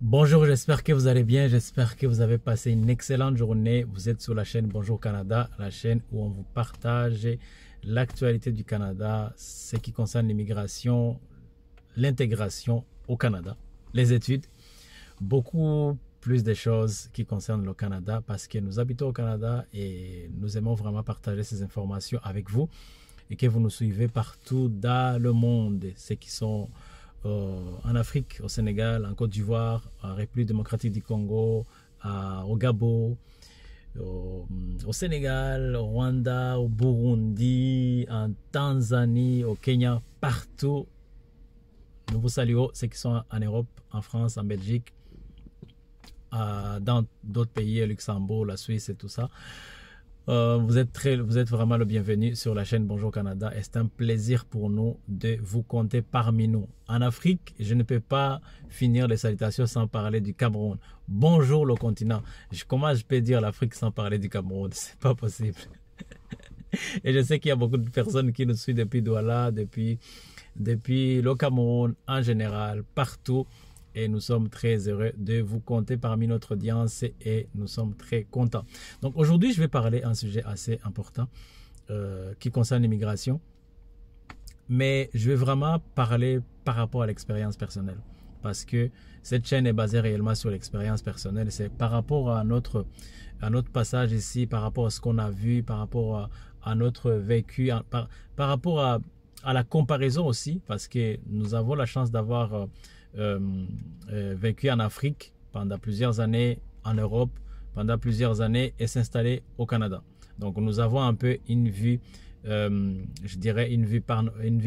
Bonjour, j'espère que vous allez bien, j'espère que vous avez passé une excellente journée. Vous êtes sur la chaîne Bonjour Canada, la chaîne où on vous partage l'actualité du Canada, ce qui concerne l'immigration, l'intégration au Canada, les études, beaucoup plus de choses qui concernent le Canada parce que nous habitons au Canada et nous aimons vraiment partager ces informations avec vous et que vous nous suivez partout dans le monde, ceux qui sont en Afrique, au Sénégal, en Côte d'Ivoire, en République démocratique du Congo, au Gabon, au Sénégal, au Rwanda, au Burundi, en Tanzanie, au Kenya, partout. Nous vous saluons, ceux qui sont en Europe, en France, en Belgique, dans d'autres pays, le Luxembourg, la Suisse et tout ça. Vous êtes vraiment le bienvenu sur la chaîne Bonjour Canada et c'est un plaisir pour nous de vous compter parmi nous. En Afrique, je ne peux pas finir les salutations sans parler du Cameroun. Bonjour le continent. Comment je peux dire l'Afrique sans parler du Cameroun? C'est pas possible. Et je sais qu'il y a beaucoup de personnes qui nous suivent depuis Douala, depuis le Cameroun en général, partout. Et nous sommes très heureux de vous compter parmi notre audience et nous sommes très contents. Donc aujourd'hui, je vais parler d'un sujet assez important qui concerne l'immigration. Mais je vais vraiment parler par rapport à l'expérience personnelle. Parce que cette chaîne est basée réellement sur l'expérience personnelle. C'est par rapport à notre passage ici, par rapport à ce qu'on a vu, par rapport à notre vécu, par rapport à la comparaison aussi. Parce que nous avons la chance d'avoir vécu en Afrique pendant plusieurs années, en Europe pendant plusieurs années et s'installer au Canada. Donc nous avons un peu une vue, je dirais une vue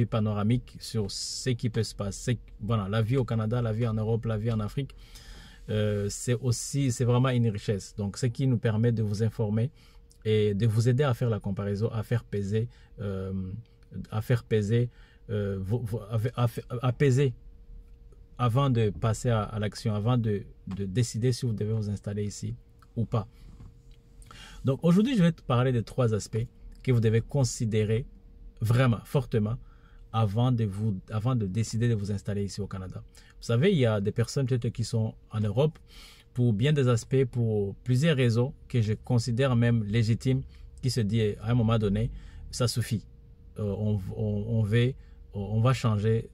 panoramique sur ce qui peut se passer. Voilà, la vie au Canada, la vie en Europe, la vie en Afrique, c'est vraiment une richesse. Donc ce qui nous permet de vous informer et de vous aider à faire la comparaison, à faire peser, à peser avant de passer à l'action, avant de décider si vous devez vous installer ici ou pas. Donc aujourd'hui, je vais te parler de 3 aspects que vous devez considérer vraiment, fortement, avant de décider de vous installer ici au Canada. Vous savez, il y a des personnes peut-être qui sont en Europe pour bien des aspects, pour plusieurs raisons que je considère même légitimes, qui se disent à un moment donné, ça suffit. On va changer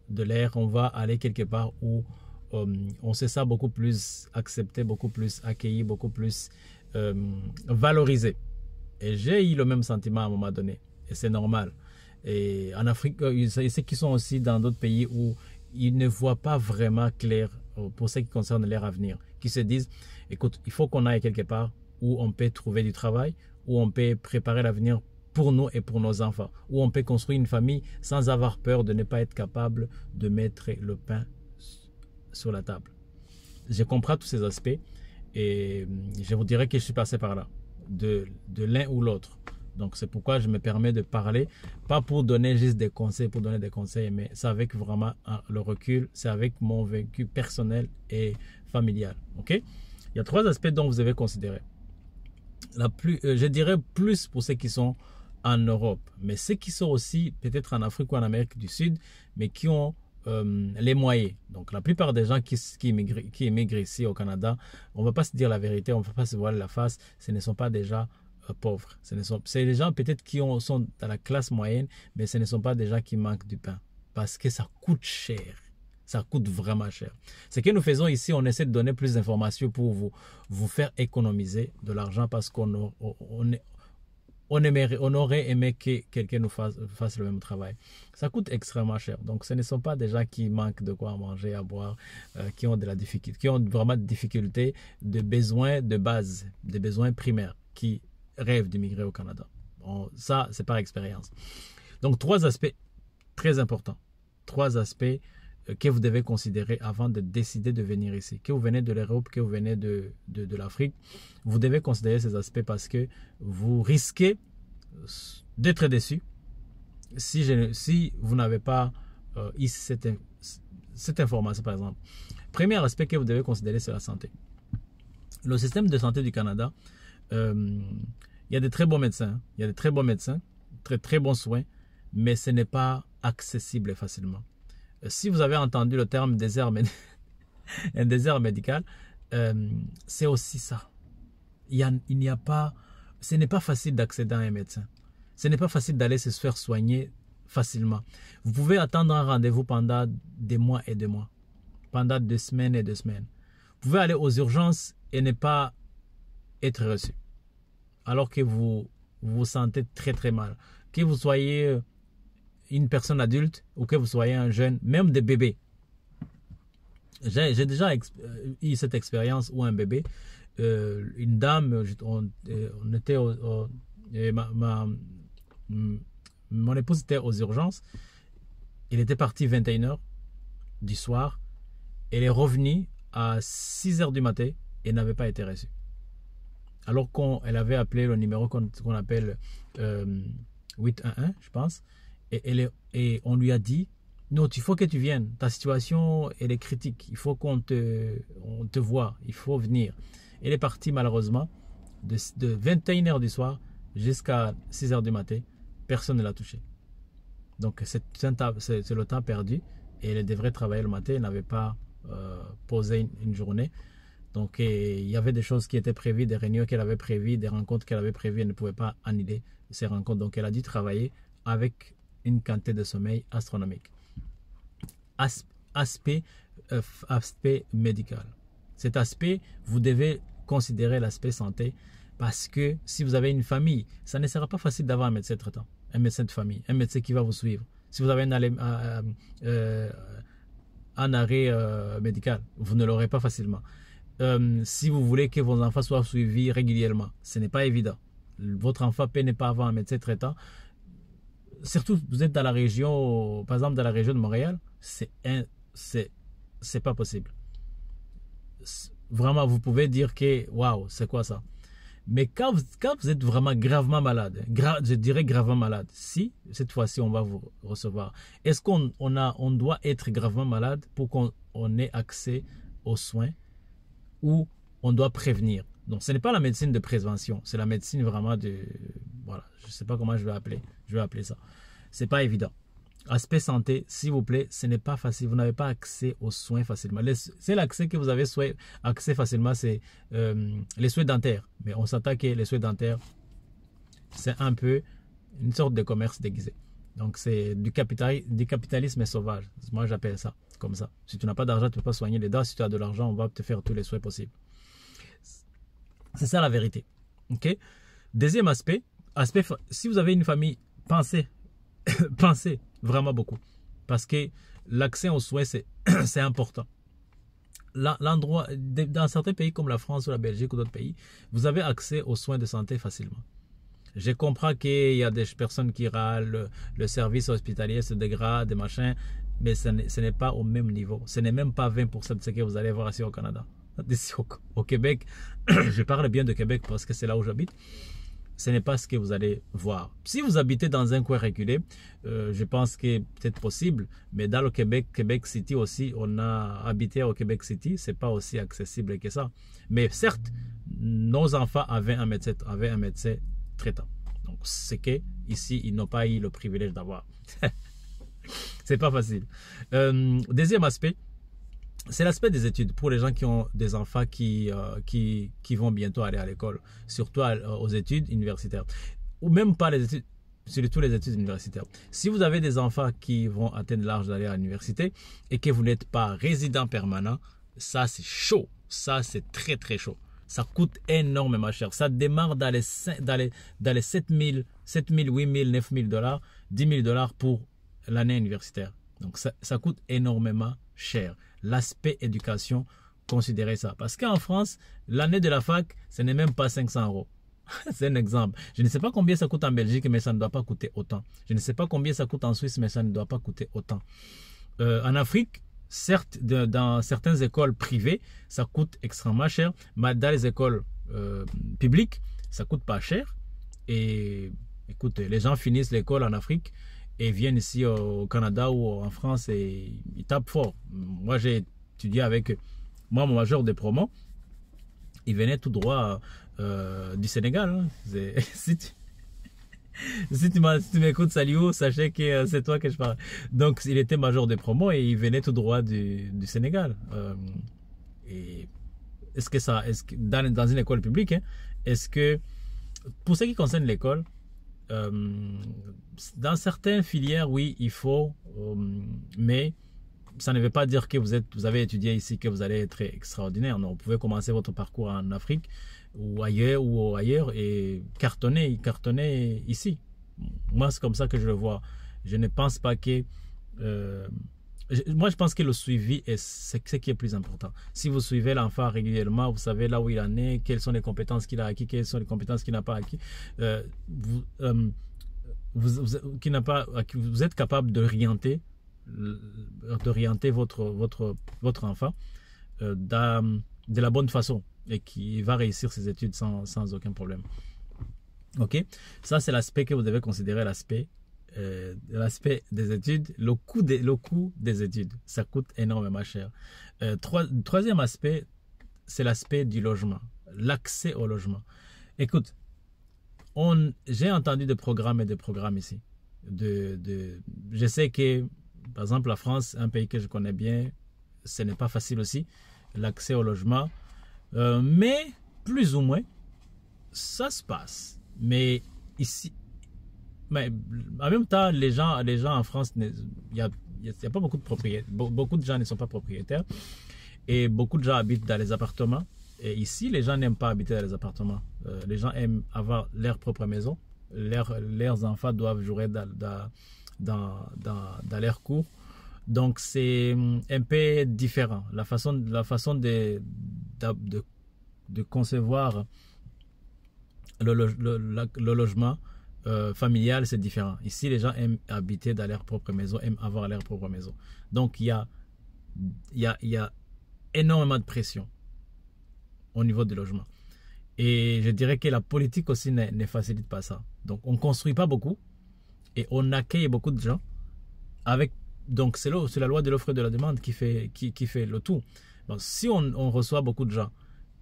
de l'air, on va aller quelque part où on se sent beaucoup plus accepté, beaucoup plus accueilli, beaucoup plus valorisé. Et j'ai eu le même sentiment à un moment donné. Et c'est normal. Et en Afrique, il y a ceux qui sont aussi dans d'autres pays où ils ne voient pas vraiment clair pour ce qui concerne leur avenir. Qui se disent, écoute, il faut qu'on aille quelque part où on peut trouver du travail, où on peut préparer l'avenir pour nous et pour nos enfants, où on peut construire une famille sans avoir peur de ne pas être capable de mettre le pain sur la table. Je comprends tous ces aspects et je vous dirais que je suis passé par là, de l'un ou l'autre. Donc c'est pourquoi je me permets de parler, pas pour donner juste des conseils, pour donner des conseils, mais c'est avec vraiment le recul, c'est avec mon vécu personnel et familial. Ok? Il y a 3 aspects dont vous devez considérer. Je dirais plus pour ceux qui sont en Europe, mais ceux qui sont aussi peut-être en Afrique ou en Amérique du Sud, mais qui ont les moyens. Donc la plupart des gens qui immigrent ici au Canada, on ne va pas se dire la vérité, on ne va pas se voiler la face, ce ne sont pas des gens pauvres. C'est des gens peut-être qui sont dans la classe moyenne, mais ce ne sont pas des gens qui manquent du pain, parce que ça coûte cher. Ça coûte vraiment cher. Ce que nous faisons ici, on essaie de donner plus d'informations pour vous faire économiser de l'argent parce qu'on aurait aimé que quelqu'un nous fasse le même travail. Ça coûte extrêmement cher. Donc, ce ne sont pas des gens qui manquent de quoi manger, à boire, qui ont de la difficulté, qui ont vraiment des difficultés, de besoins de base, des besoins primaires, qui rêvent d'immigrer au Canada. Bon, ça, c'est par expérience. Donc, 3 aspects très importants. 3 aspects que vous devez considérer avant de décider de venir ici. Que vous venez de l'Europe, que vous venez de l'Afrique, vous devez considérer ces aspects parce que vous risquez d'être déçu si vous n'avez pas ici cette information, par exemple. Premier aspect que vous devez considérer, c'est la santé. Le système de santé du Canada, il y a de très bons médecins, il y a de très bons médecins, très bons soins, mais ce n'est pas accessible facilement. Si vous avez entendu le terme désert un désert médical, c'est aussi ça. Il n'y a pas, ce n'est pas facile d'accéder à un médecin. Ce n'est pas facile d'aller se faire soigner facilement. Vous pouvez attendre un rendez-vous pendant des mois et des mois, pendant 2 semaines et 2 semaines. Vous pouvez aller aux urgences et ne pas être reçu, alors que vous vous sentez très très mal. Que vous soyez une personne adulte ou que vous soyez un jeune, même des bébés. J'ai déjà eu cette expérience où un bébé, une dame, on était mon épouse était aux urgences. Il était parti 21h du soir. Elle est revenue à 6h du matin et n'avait pas été reçue. Alors qu'elle avait appelé le numéro qu'on appelle 811, je pense. Et on lui a dit, non, il faut que tu viennes. Ta situation, elle est critique. Il faut qu'on te voie. Il faut venir. Elle est partie malheureusement de 21h du soir jusqu'à 6h du matin. Personne ne l'a touchée. Donc c'est le temps perdu. Et elle devrait travailler le matin. Elle n'avait pas posé une journée. Donc il y avait des choses qui étaient prévues, des réunions qu'elle avait prévues, des rencontres qu'elle avait prévues. Elle ne pouvait pas annuler ces rencontres. Donc elle a dû travailler avec une quantité de sommeil astronomique. Aspect médical. Cet aspect, vous devez considérer l'aspect santé parce que si vous avez une famille, ça ne sera pas facile d'avoir un médecin traitant, un médecin de famille, un médecin qui va vous suivre. Si vous avez un arrêt médical, vous ne l'aurez pas facilement. Si vous voulez que vos enfants soient suivis régulièrement, ce n'est pas évident. Votre enfant peut ne pas avoir un médecin traitant. Surtout, vous êtes dans la région, par exemple dans la région de Montréal, c'est pas possible. Vraiment, vous pouvez dire que, waouh, c'est quoi ça? Mais quand vous êtes vraiment gravement malade, je dirais gravement malade, si cette fois-ci on va vous recevoir, est-ce qu'on doit être gravement malade pour qu'on ait accès aux soins ou on doit prévenir? Donc, ce n'est pas la médecine de prévention, c'est la médecine vraiment voilà, je ne sais pas comment je vais appeler ça. C'est pas évident. Aspect santé, s'il vous plaît, ce n'est pas facile. Vous n'avez pas accès aux soins facilement. C'est l'accès que vous avez accès facilement, c'est les soins dentaires. Mais on s'attend que les soins dentaires, c'est un peu une sorte de commerce déguisé. Donc, c'est du capitalisme sauvage. Moi, j'appelle ça comme ça. Si tu n'as pas d'argent, tu ne peux pas soigner les dents. Si tu as de l'argent, on va te faire tous les soins possibles. C'est ça la vérité. Ok? Deuxième aspect, si vous avez une famille, pensez vraiment beaucoup. Parce que l'accès aux soins, c'est important. L'endroit, dans certains pays comme la France ou la Belgique ou d'autres pays, vous avez accès aux soins de santé facilement. Je comprends qu'il y a des personnes qui râlent, le service hospitalier se dégrade, des machins, mais ce n'est pas au même niveau. Ce n'est même pas 20% de ce que vous allez voir ici au Canada. Ici au Québec, je parle bien de Québec parce que c'est là où j'habite. Ce n'est pas ce que vous allez voir. Si vous habitez dans un coin reculé, je pense que peut-être possible, mais dans le Québec City aussi, on a habité au Québec City, c'est pas aussi accessible que ça. Mais certes, nos enfants avaient un médecin traitant. Donc, c'est que ici, ils n'ont pas eu le privilège d'avoir. C'est pas facile. Deuxième aspect, c'est l'aspect des études pour les gens qui ont des enfants qui vont bientôt aller à l'école, surtout aux études universitaires, ou même pas les études, surtout les études universitaires. Si vous avez des enfants qui vont atteindre l'âge d'aller à l'université et que vous n'êtes pas résident permanent, ça c'est chaud, ça c'est très très chaud. Ça coûte énormément cher. Ça démarre dans les 7 000, 8 000, 9 000 $, 10 000 $ pour l'année universitaire. Donc ça coûte énormément cher. L'aspect éducation, considérez ça. Parce qu'en France, l'année de la fac, ce n'est même pas 500 €. C'est un exemple. Je ne sais pas combien ça coûte en Belgique, mais ça ne doit pas coûter autant. Je ne sais pas combien ça coûte en Suisse, mais ça ne doit pas coûter autant. En Afrique, certes, dans certaines écoles privées, ça coûte extrêmement cher, mais dans les écoles publiques, ça coûte pas cher. Et écoute, les gens finissent l'école en Afrique et viennent ici au Canada ou en France et ils tapent fort. Moi, j'ai étudié avec mon major de promo. Il venait tout droit du Sénégal. Hein. Si tu m'écoutes, salut, sachez que c'est toi que je parle. Donc, il était major de promo et il venait tout droit du Sénégal. Et dans une école publique, hein, est-ce que, pour ce qui concerne l'école, dans certaines filières, oui, il faut, mais ça ne veut pas dire que vous avez étudié ici, que vous allez être extraordinaire. Non, vous pouvez commencer votre parcours en Afrique ou ailleurs et cartonner ici. Moi, c'est comme ça que je le vois. Je ne pense pas que... moi, je pense que le suivi, c'est ce qui est plus important. Si vous suivez l'enfant régulièrement, vous savez là où il en est, quelles sont les compétences qu'il a acquis, quelles sont les compétences qu'il n'a pas acquis. Vous êtes capable d'orienter votre enfant de la bonne façon et qui va réussir ses études sans aucun problème. Ok, ça c'est l'aspect que vous devez considérer, l'aspect des études, le coût des études, ça coûte énormément cher. Troisième aspect, c'est l'aspect du logement, l'accès au logement. Écoute, j'ai entendu des programmes ici. Je sais que, par exemple, la France, un pays que je connais bien, ce n'est pas facile aussi, l'accès au logement. Mais, plus ou moins, ça se passe. Mais ici, mais en même temps, les gens en France, il n'y a pas beaucoup de propriétaires. Beaucoup de gens ne sont pas propriétaires. Et beaucoup de gens habitent dans les appartements. Et ici, les gens n'aiment pas habiter dans les appartements. Les gens aiment avoir leur propre maison. Leurs enfants doivent jouer dans leur cour. Donc, c'est un peu différent. La façon de concevoir le logement familial, c'est différent. Ici, les gens aiment habiter dans leur propre maison, aiment avoir leur propre maison. Donc, il y a énormément de pression au niveau du logement. Et je dirais que la politique aussi ne facilite pas ça. Donc, on ne construit pas beaucoup et on accueille beaucoup de gens avec... Donc, c'est la loi de l'offre et de la demande qui fait le tout. Donc, si on reçoit beaucoup de gens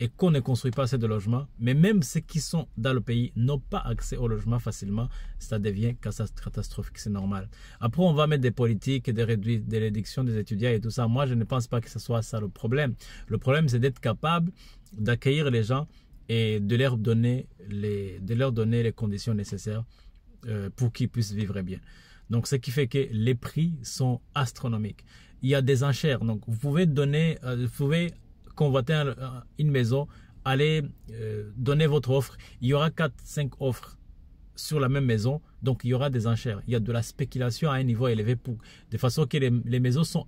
et qu'on ne construit pas assez de logements, mais même ceux qui sont dans le pays n'ont pas accès au logement facilement, ça devient catastrophique, c'est normal. Après, on va mettre des politiques, des réductions des étudiants et tout ça. Moi, je ne pense pas que ce soit ça le problème. Le problème, c'est d'être capable d'accueillir les gens et de leur donner les conditions nécessaires pour qu'ils puissent vivre bien. Donc, ce qui fait que les prix sont astronomiques. Il y a des enchères. Donc, vous pouvez convoiter une maison, allez donner votre offre. Il y aura 4-5 offres sur la même maison. Donc, il y aura des enchères. Il y a de la spéculation à un niveau élevé de façon que les maisons sont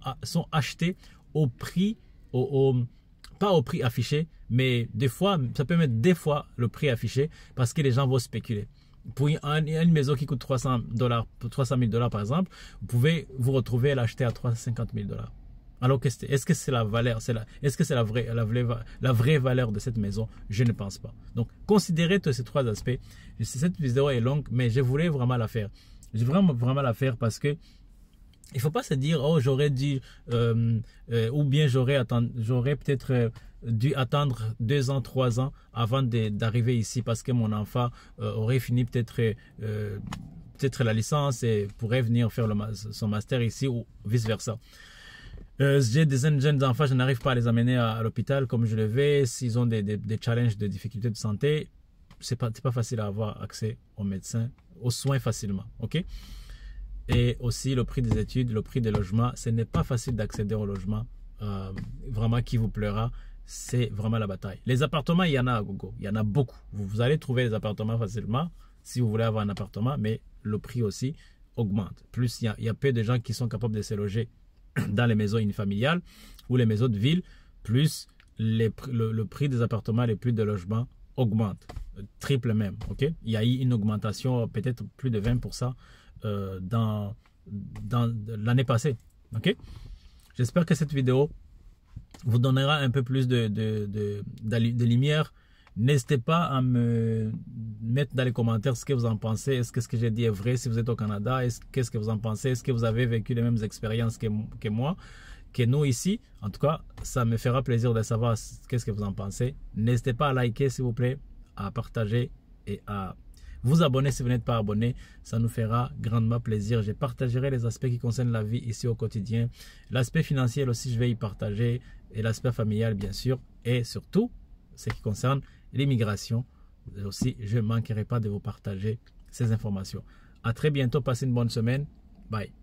achetées au prix, pas au prix affiché, mais des fois, ça peut mettre 2 fois le prix affiché parce que les gens vont spéculer. Pour une maison qui coûte $300 000 par exemple, vous pouvez vous retrouver à l'acheter à $350 000. Alors, est-ce que c'est la valeur, est-ce que c'est la vraie valeur de cette maison? Je ne pense pas. Donc, considérez tous ces 3 aspects. Cette vidéo est longue, mais je voulais vraiment la faire. Je voulais vraiment la faire parce que il ne faut pas se dire, oh, j'aurais dû, ou bien j'aurais peut-être dû attendre 2 ans, 3 ans avant d'arriver ici parce que mon enfant aurait fini peut-être la licence et pourrait venir faire son master ici ou vice-versa. J'ai des jeunes enfants, je n'arrive pas à les amener à l'hôpital comme je le vais. S'ils ont des challenges, des difficultés de santé, c'est pas facile à avoir accès aux médecins, aux soins facilement. Ok? Et aussi le prix des études, le prix des logements, ce n'est pas facile d'accéder au logement vraiment qui vous plaira. C'est vraiment la bataille. Les appartements, il y en a à gogo, il y en a beaucoup. Vous allez trouver les appartements facilement si vous voulez avoir un appartement, mais le prix aussi augmente. Plus il y a peu de gens qui sont capables de se loger dans les maisons unifamiliales ou les maisons de ville, plus le prix des appartements, les prix de logements augmentent, triple même. Ok, il y a eu une augmentation peut-être plus de 20% dans l'année passée. Ok, j'espère que cette vidéo vous donnera un peu plus de lumière. N'hésitez pas à me mettre dans les commentaires ce que vous en pensez. Est-ce que ce que j'ai dit est vrai si vous êtes au Canada? Qu'est-ce que vous en pensez? Est-ce que vous avez vécu les mêmes expériences que moi, que nous ici? En tout cas, ça me fera plaisir de savoir qu'est-ce que vous en pensez. N'hésitez pas à liker, s'il vous plaît, à partager et à vous abonner si vous n'êtes pas abonné. Ça nous fera grandement plaisir. Je partagerai les aspects qui concernent la vie ici au quotidien. L'aspect financier aussi, je vais y partager. Et l'aspect familial, bien sûr. Et surtout, ce qui concerne l'immigration. Aussi, je ne manquerai pas de vous partager ces informations. À très bientôt. Passez une bonne semaine. Bye.